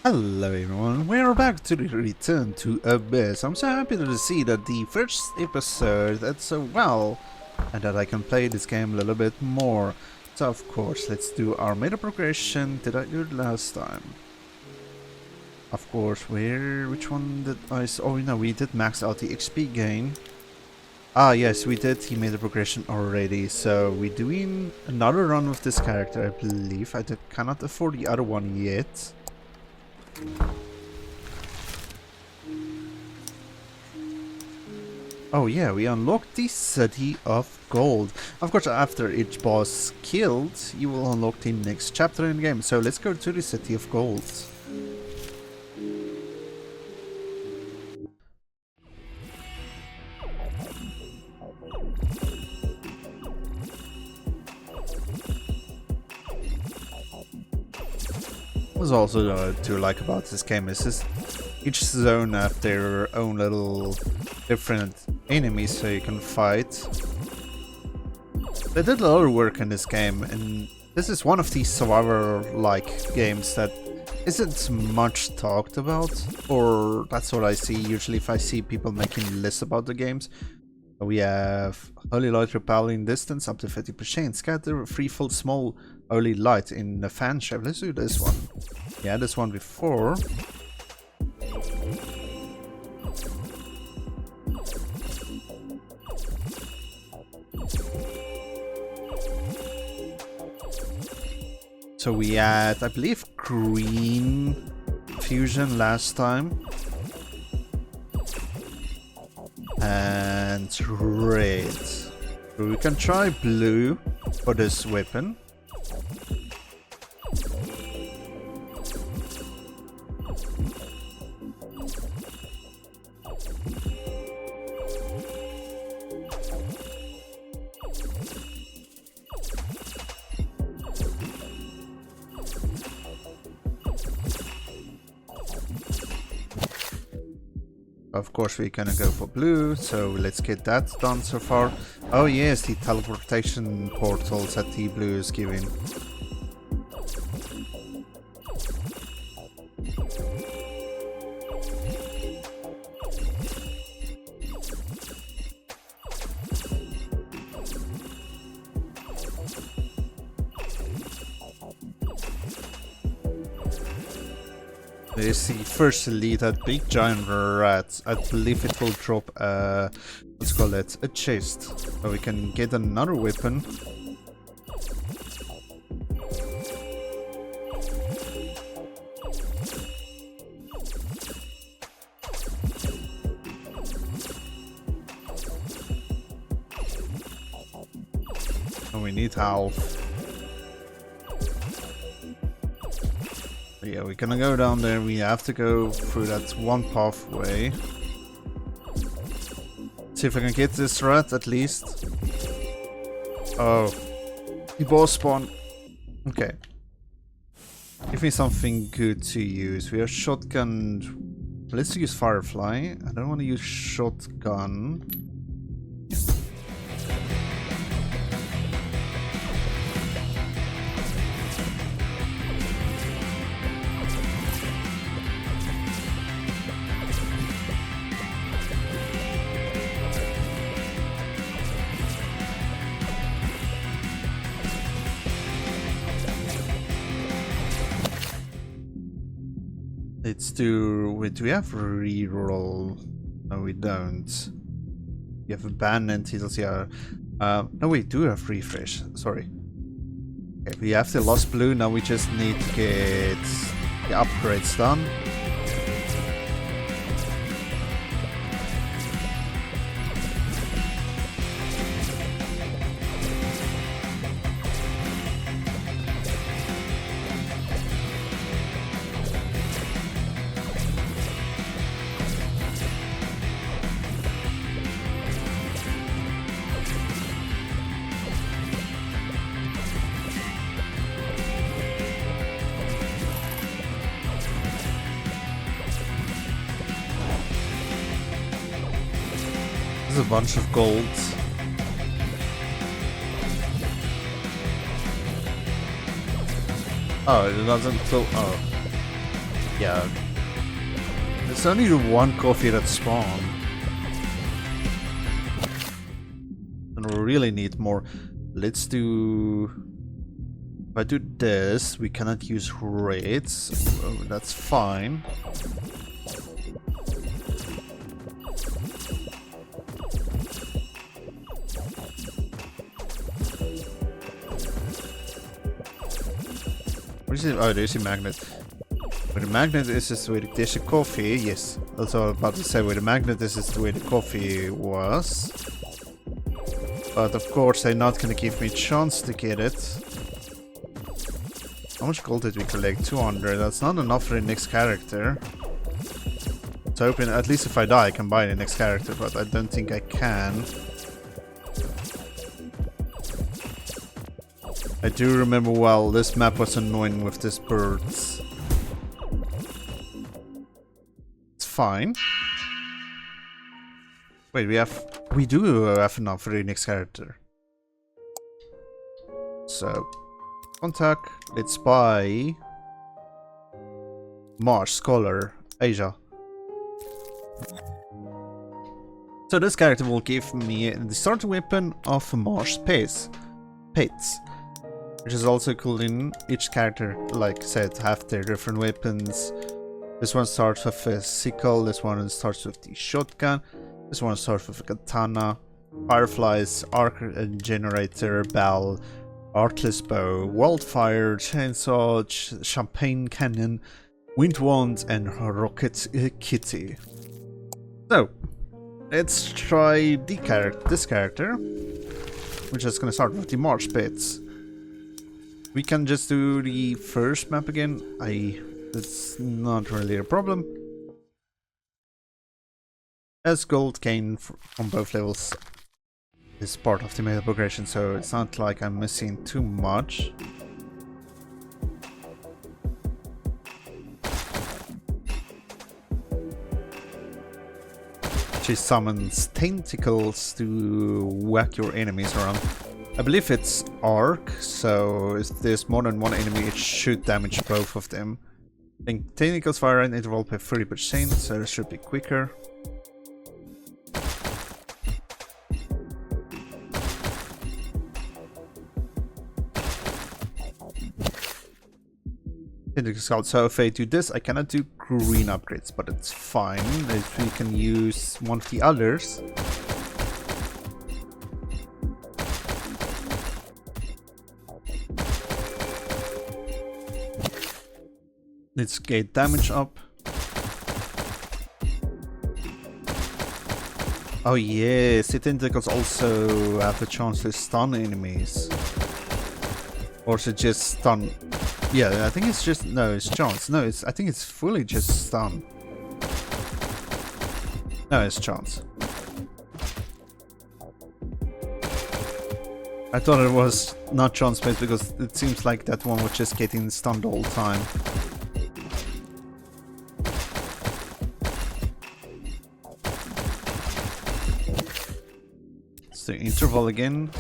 Hello everyone, we're back to the Return to Abyss. I'm so happy to see that the first episode did so well and that I can play this game a little bit more. So of course, let's do our meta progression. Did I do it last time? Of course, which one did oh no, we did max out the XP gain. Ah yes, we did the meta progression already, so we're doing another run with this character, I believe. I cannot afford the other one yet. Oh yeah, we unlocked the City of Gold. Of course, after each boss killed, you will unlock the next chapter in the game. So let's go to the City of Gold. What's also to like about this game is each zone have their own little different enemies so you can fight. They did a lot of work in this game, and this is one of these survivor-like games that isn't much talked about, or that's what I see usually if I see people making lists about the games. We have Holy Light repelling distance up to 50%. Scatter threefold small Holy Light in a fan shape. Let's do this one. Yeah, this one before. So we had, I believe, green fusion last time. And red. So we can try blue for this weapon. Of course we're gonna go for blue, so let's get that done so far. Oh yes, the teleportation portals that the blue is giving. There's the first elite, that big giant rat. I believe it will drop let's call it a chest. So we can get another weapon. And we need health. Yeah, we're gonna go down there. We have to go through that one pathway. See if I can get this rat at least. Oh, the boss spawn. Okay. Give me something good to use. We have shotgun. Let's use Firefly. I don't want to use shotgun. Let's do... Wait, do we have reroll? No, we don't. We have abandoned titles here. No, we do have refresh. Sorry. Okay, we have the lost blue. Now we just need to get the upgrades done. A bunch of gold. Oh, it doesn't fill. Oh. Yeah. There's only one coffee that spawned. And we really need more. Let's do... If I do this, we cannot use raids. Oh, that's fine. What is it? Oh, there's a magnet. Where the magnet is the way there's a coffee. Yes. Also, I was about to say where the magnet is the way the coffee was. But of course, they're not gonna give me a chance to get it. How much gold did we collect? 200. That's not enough for the next character. So hoping at least if I die, I can buy the next character, but I don't think I can. I do remember well, this map was annoying with these birds. It's fine. Wait, we do have enough for the next character. So, contact, let's buy Marsh, Scholar, Asia. So this character will give me the starter weapon of Marsh Pets, which is also cool. In each character, like I said, have their different weapons. This one starts with a sickle, this one starts with the shotgun, this one starts with a katana, fireflies, arc generator, bell, artless bow, wildfire, chainsaw, champagne cannon, wind wand, and rocket kitty. So, let's try this character. We're just gonna start with the Marsh Pits. We can just do the first map again. That's not really a problem. As gold gain from both levels is part of the meta progression, so it's not like I'm missing too much. She summons tentacles to whack your enemies around. I believe it's arc, so if there's more than one enemy, it should damage both of them. I think tentacles fire an interval by 30%, so it should be quicker. So if I do this, I cannot do green upgrades, but it's fine. If we can use one of the others. Let's get damage up. Oh yes, the tentacles also have the chance to stun enemies. Or is it just stun? Yeah, I think it's just... No, it's chance. No, I think it's fully just stun. No, it's chance. I thought it was not chance based because it seems like that one was just getting stunned all the time. It's the interval again.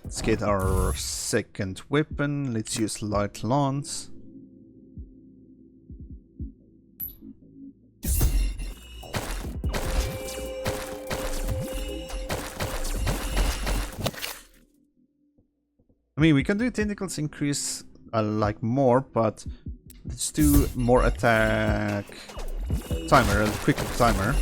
Let's get our second weapon. Let's use light lance. I mean, we can do tentacles increase like more, but let's do more attack timer, a quicker timer.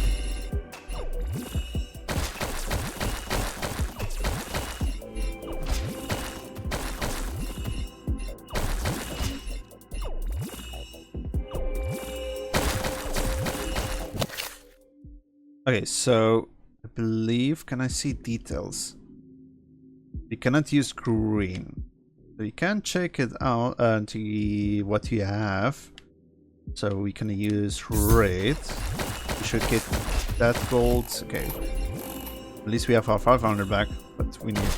Okay, so I believe, can I see details? We cannot use green. So you can check it out to what you have. So we can use red. We should get that gold. Okay. At least we have our 500 back, but we need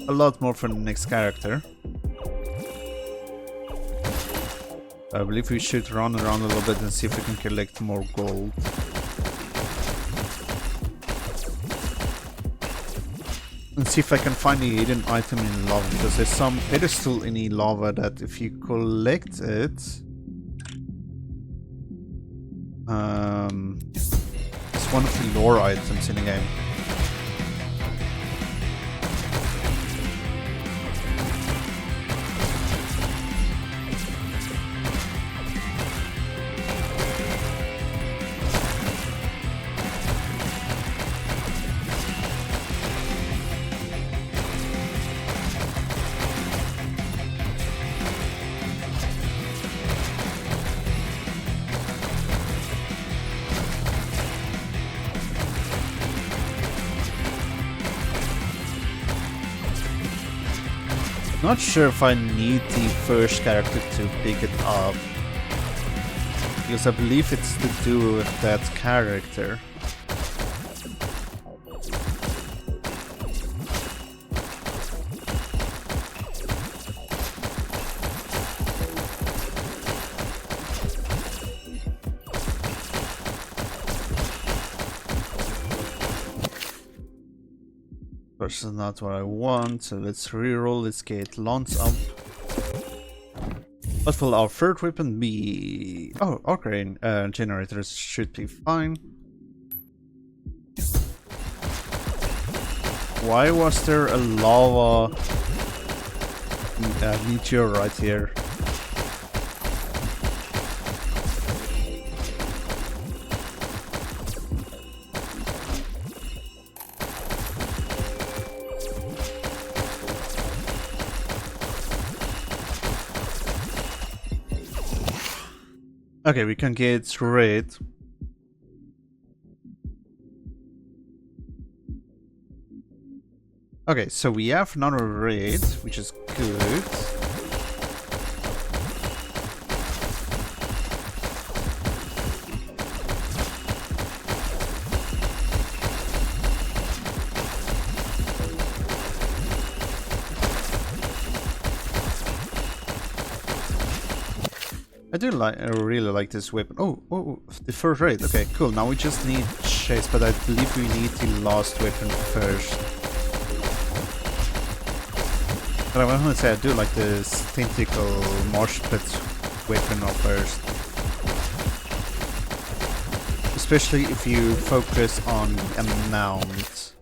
a lot more for the next character. I believe we should run around a little bit and see if we can collect more gold. And see if I can find the hidden item in lava, because there's some pedestal in the lava that if you collect it, It's one of the lore items in the game. Not sure if I need the first character to pick it up, because I believe it's to do with that character. This is not what I want, so let's reroll. Let's get Lance up. What will our third weapon be? Oh, okay, generators should be fine. Why was there a lava meteor right here? Okay, we can get red. Okay, so we have another red, which is good. I really like this weapon. Oh, the first raid. Okay, cool. Now we just need chase, but I believe we need the last weapon first. But I want to say I do like this tentacle Marsh pit weapon first. Especially if you focus on amount.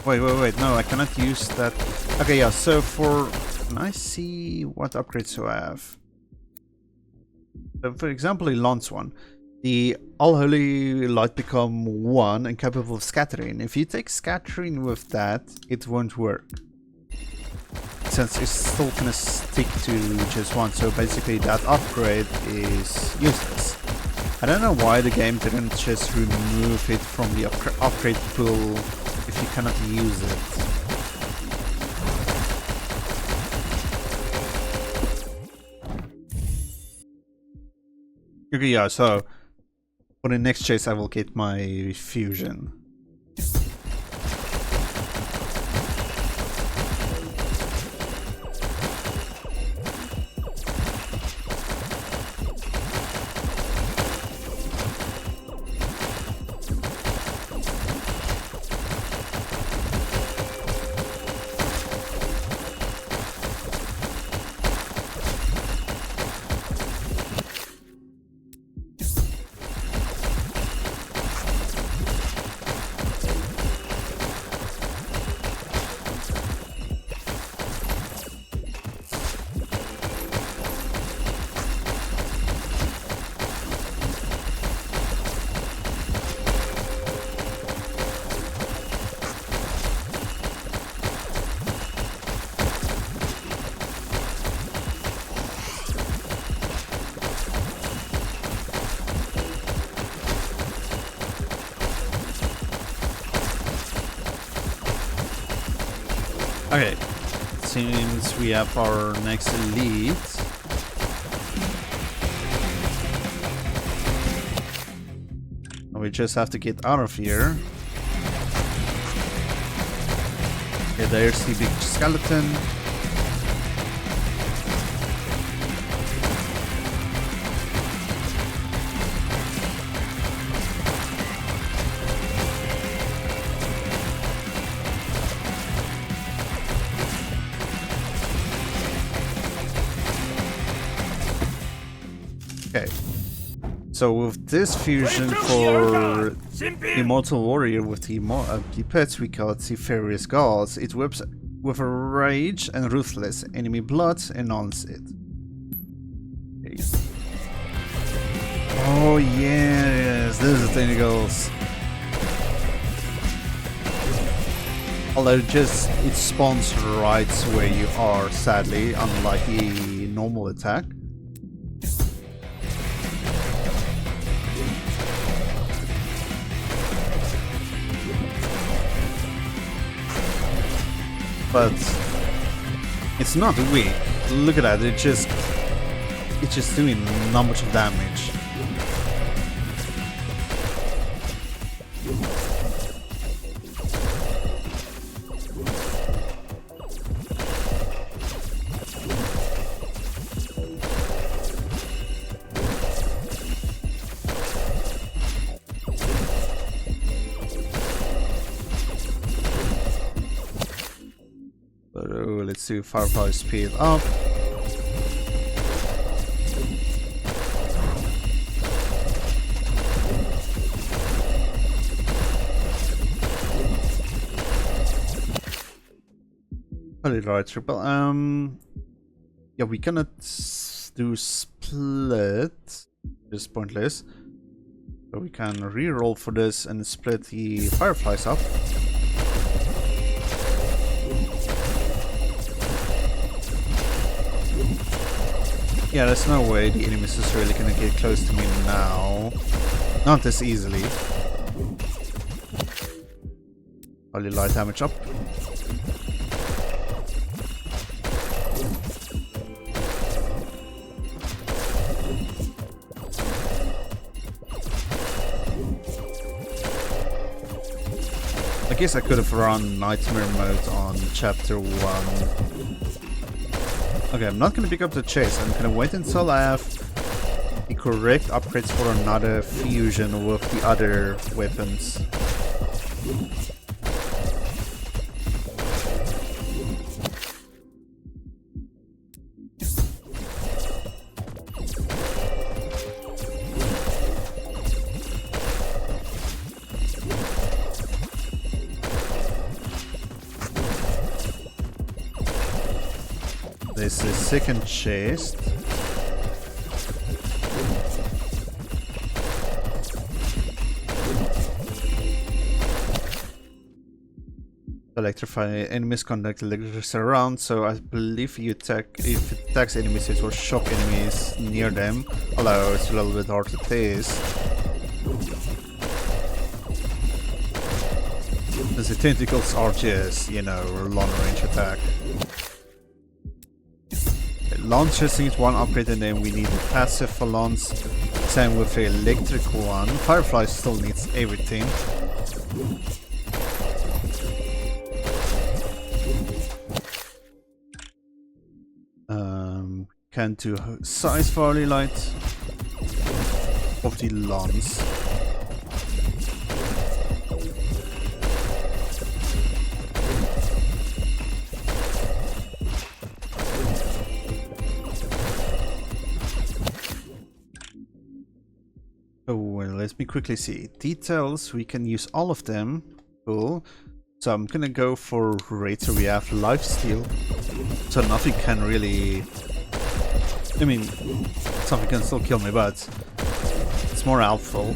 Wait, no, I cannot use that. Okay, yeah, so can I see what upgrades I have? So for example, the Lance one. The All-Holy Light become 1 and capable of scattering. If you take scattering with that, it won't work. Since it's still gonna stick to just 1, so basically that upgrade is useless. I don't know why the game didn't just remove it from the upgrade pool if you cannot use it. Okay, yeah, so for the next chase I will get my fusion. Okay, seems we have our next elite. We just have to get out of here. Okay, there's the big skeleton. Okay. So with this fusion for Immortal Warrior with the pets, we call it the Furious Gods. It whips with a rage and ruthless enemy blood announce it. Okay. Oh yes, this is the goals. Although it spawns right where you are, sadly, unlike the normal attack. But it's not weak. Look at that, it's just doing not much of damage. Let's do Firefly speed up. Right, triple. Yeah, we cannot do split. Just pointless. So we can re-roll for this and split the Fireflies up. Yeah, there's no way the enemies is really gonna get close to me now. Not this easily. Only light damage up. I guess I could have run Nightmare mode on chapter 1. Okay, I'm not gonna pick up the chase. I'm gonna wait until I have the correct upgrades for another fusion with the other weapons. This is second chest. Electrify enemies, conduct electricity around, so I believe if it attacks enemies it will shock enemies near them, although it's a little bit hard to test. Because the tentacles are just, you know, long range attack. Launchers needs one upgrade and then we need a passive for launch. Same with the electric one. Firefly still needs everything. Can do size for Rogue-Lite of the lance. Oh, well, let me quickly see. Details, we can use all of them. Cool. So I'm gonna go for raid, so we have lifesteal. So nothing can really... I mean, something can still kill me, but it's more helpful.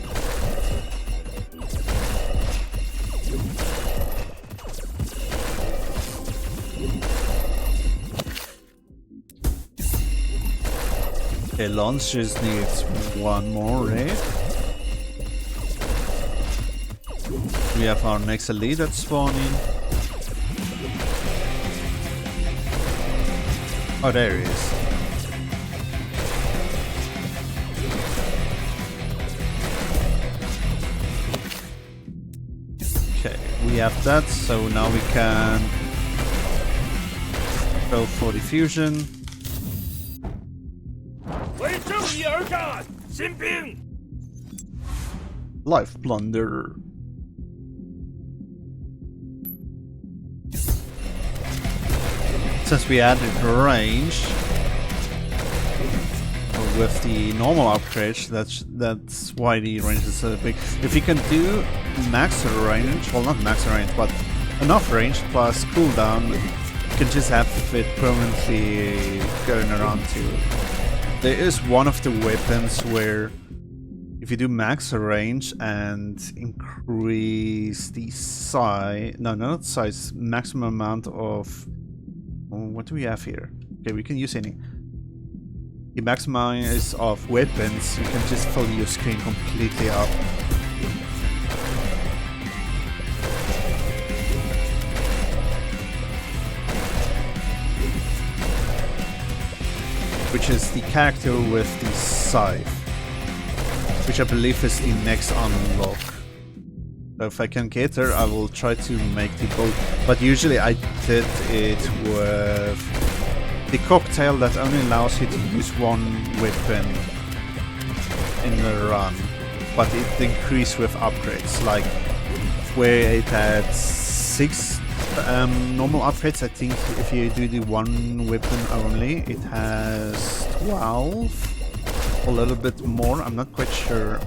Okay, Lance just needs one more raid. We have our next elite that's spawning. Oh, there he is. Okay, we have that, so now we can go for the fusion. Life Plunder. Since we added range, with the normal upgrades. That's why the range is so big. If you can do max range, well not max range, but enough range plus cooldown, you can just have it permanently going around you. There is one of the weapons where if you do max range and increase the size, no, not size, maximum amount of, what do we have here? Okay, we can use any. The maximize of weapons, you can just fill your screen completely up. Which is the character with the scythe, which I believe is the next unlock. So if I can get her, I will try to make the bow, but usually I did it with the cocktail that only allows you to use one weapon in the run, but it increased with upgrades, like where it had 6 normal upgrades. I think if you do the one weapon only, it has 12, a little bit more, I'm not quite sure.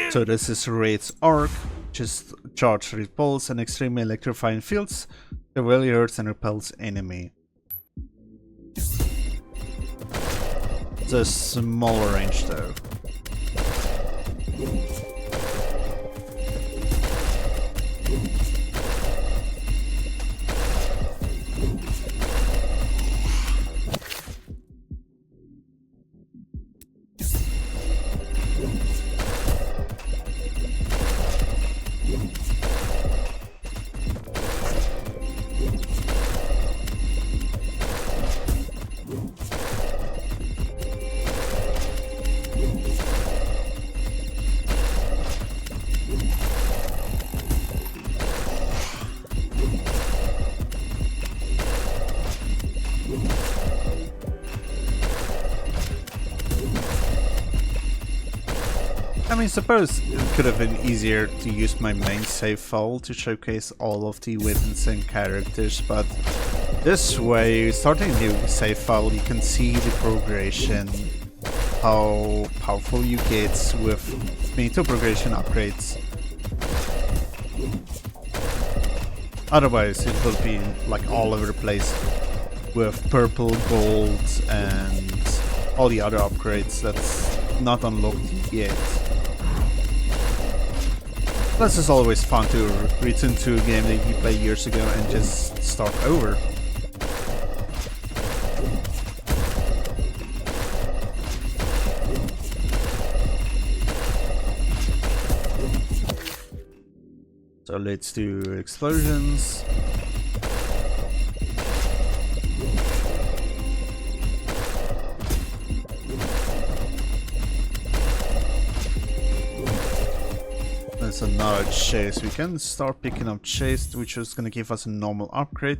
So this is Raid's arc, just charge repulse and extremely electrifying fields, it really hurts and repels enemy. It's a smaller range though. I mean, suppose it could have been easier to use my main save file to showcase all of the weapons and characters, but this way, starting a new save file, you can see the progression, how powerful you get with miniature progression upgrades. Otherwise, it will be like all over the place with purple, gold, and all the other upgrades that's not unlocked yet. Plus, it's always fun to return to a game that you played years ago and just start over. So let's do explosions. There's another chase. We can start picking up chase, which is going to give us a normal upgrade.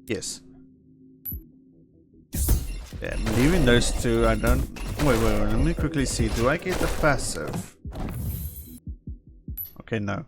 Yes. Yeah, I'm leaving those two. I don't... Wait, let me quickly see. Do I get the passive? Okay, no.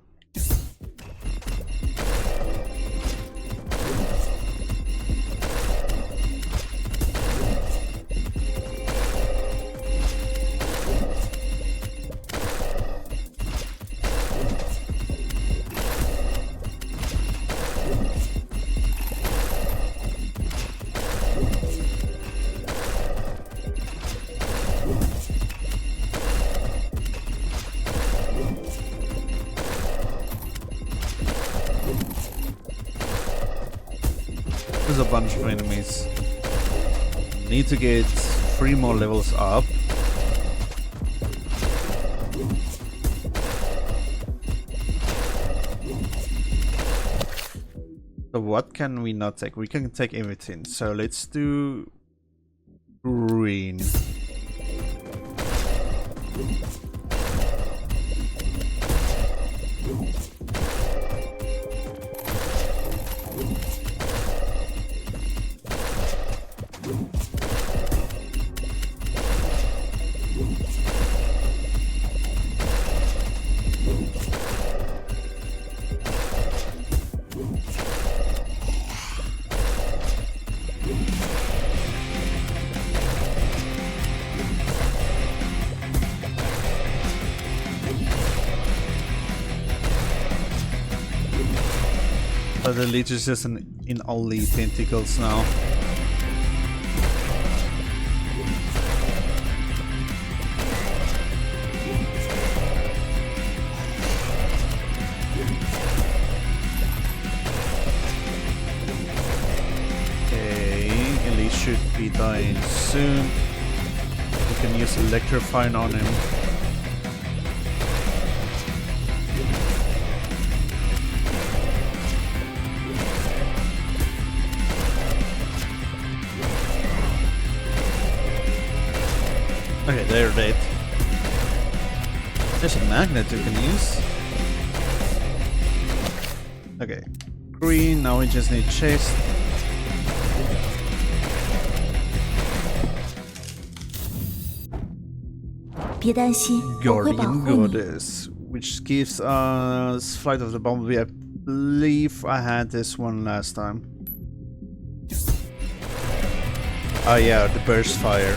There's a bunch of enemies. Need to get 3 more levels up. So what can we not take? We can take everything. So let's do green. So the leech is just in only tentacles now. Should be dying soon. We can use electrifying on him. Okay, they're dead. There's a magnet you can use. Okay, green. Now we just need chest. Guardian Goddess, which gives us Flight of the Bumblebee. I believe I had this one last time. Oh yeah, the burst fire.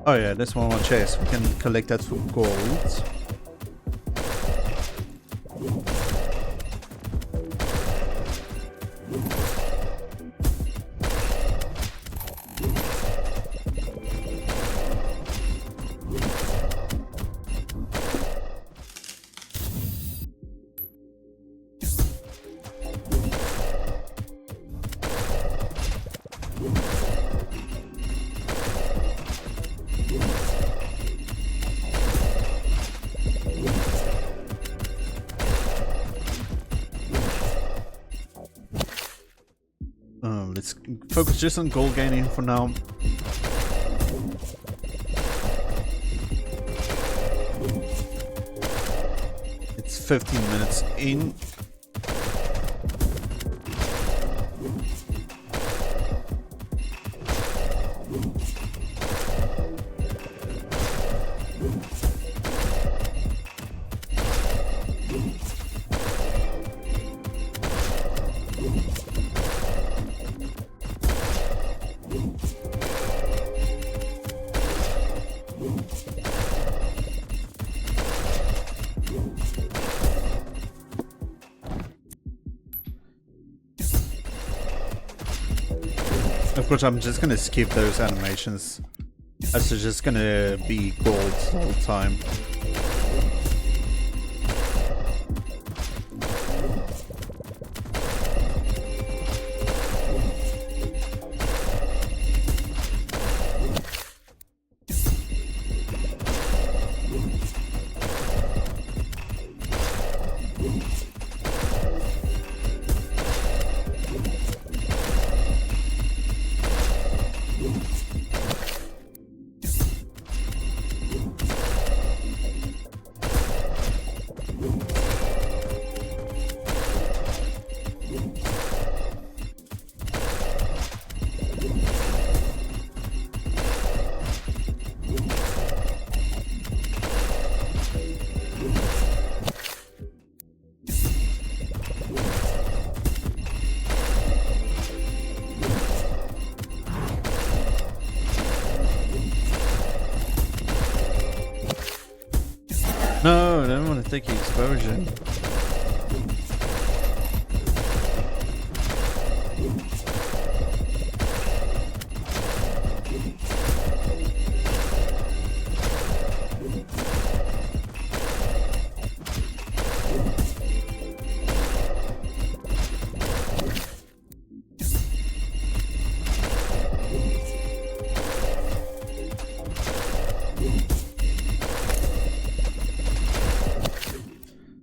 Oh yeah, this one on chase. We can collect that for gold. Let's focus just on gold gaining for now. It's 15 minutes in. Of course, I'm just gonna skip those animations, as they're just gonna be gold all the time. No, I don't want to take the explosion.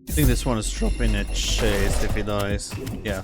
I think this one is dropping a chase if he dies. Yeah.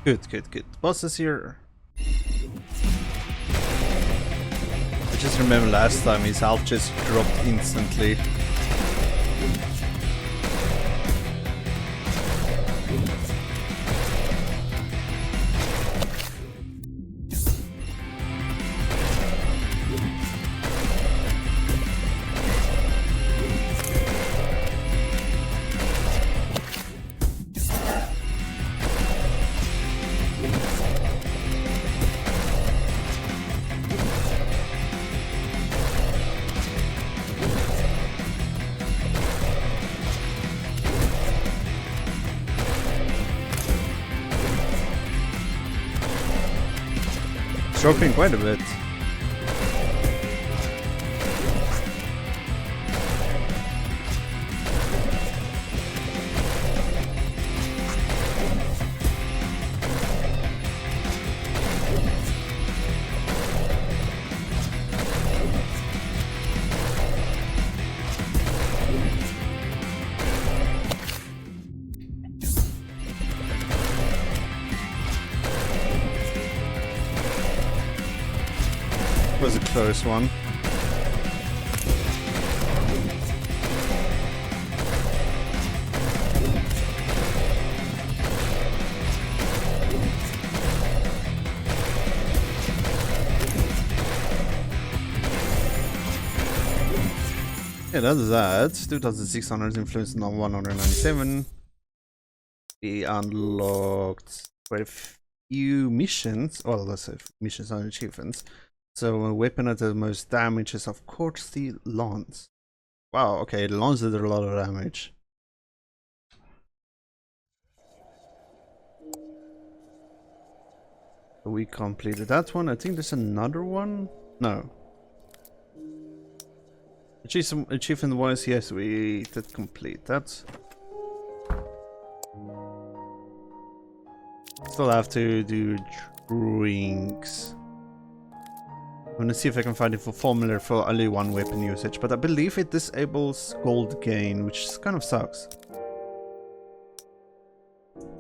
Good, good, good. Boss is here. I just remember last time his health just dropped instantly. Dropping quite a bit. Was a close one. Yeah, that is that. 2,600 influence, now 197. We unlocked quite a few missions. Well, let's say missions and achievements. So a weapon that the most damage is of course the lance. Wow, okay, the lance did a lot of damage. We completed that one. I think there's another one. No. Achievement wise, yes, we did complete that. Still have to do drawings. I'm gonna see if I can find it for formula for only one weapon usage, but I believe it disables gold gain, which kind of sucks.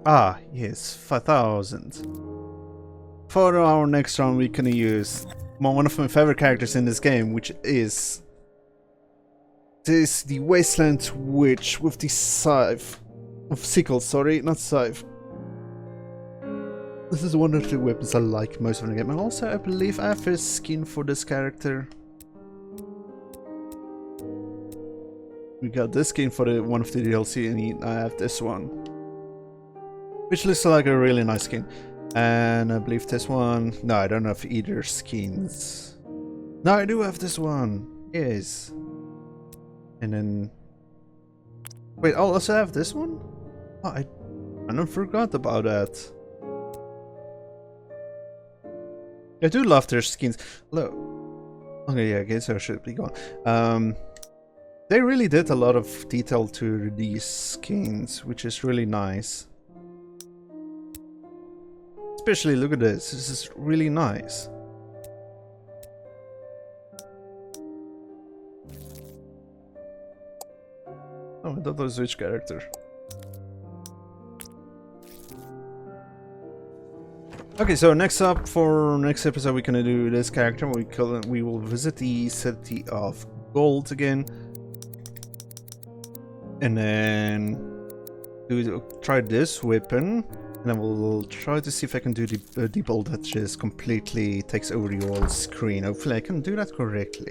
Ah, yes, 5,000. For our next round, we can use one of my favorite characters in this game, which is the Wasteland Witch with the scythe of sickle. Sorry, not scythe. This is one of the weapons I like most of the game, and also I believe I have a skin for this character. We got this skin for one of the DLC, and I have this one, which looks like a really nice skin. And I believe this one. No, I don't have either skins. No, I do have this one. Yes. And then wait, I'll also have this one. Oh, I don't forgot about that. I do love their skins. Look. Okay, yeah, I guess I should be gone. They really did a lot of detail to these skins, which is really nice. Especially, look at this. This is really nice. Oh, I thought that was which character. Okay, so next up for next episode, we're gonna do this character. We will visit the city of gold again, and then try this weapon, and then we'll try to see if I can do the bolt that just completely takes over the whole screen. Hopefully, I can do that correctly.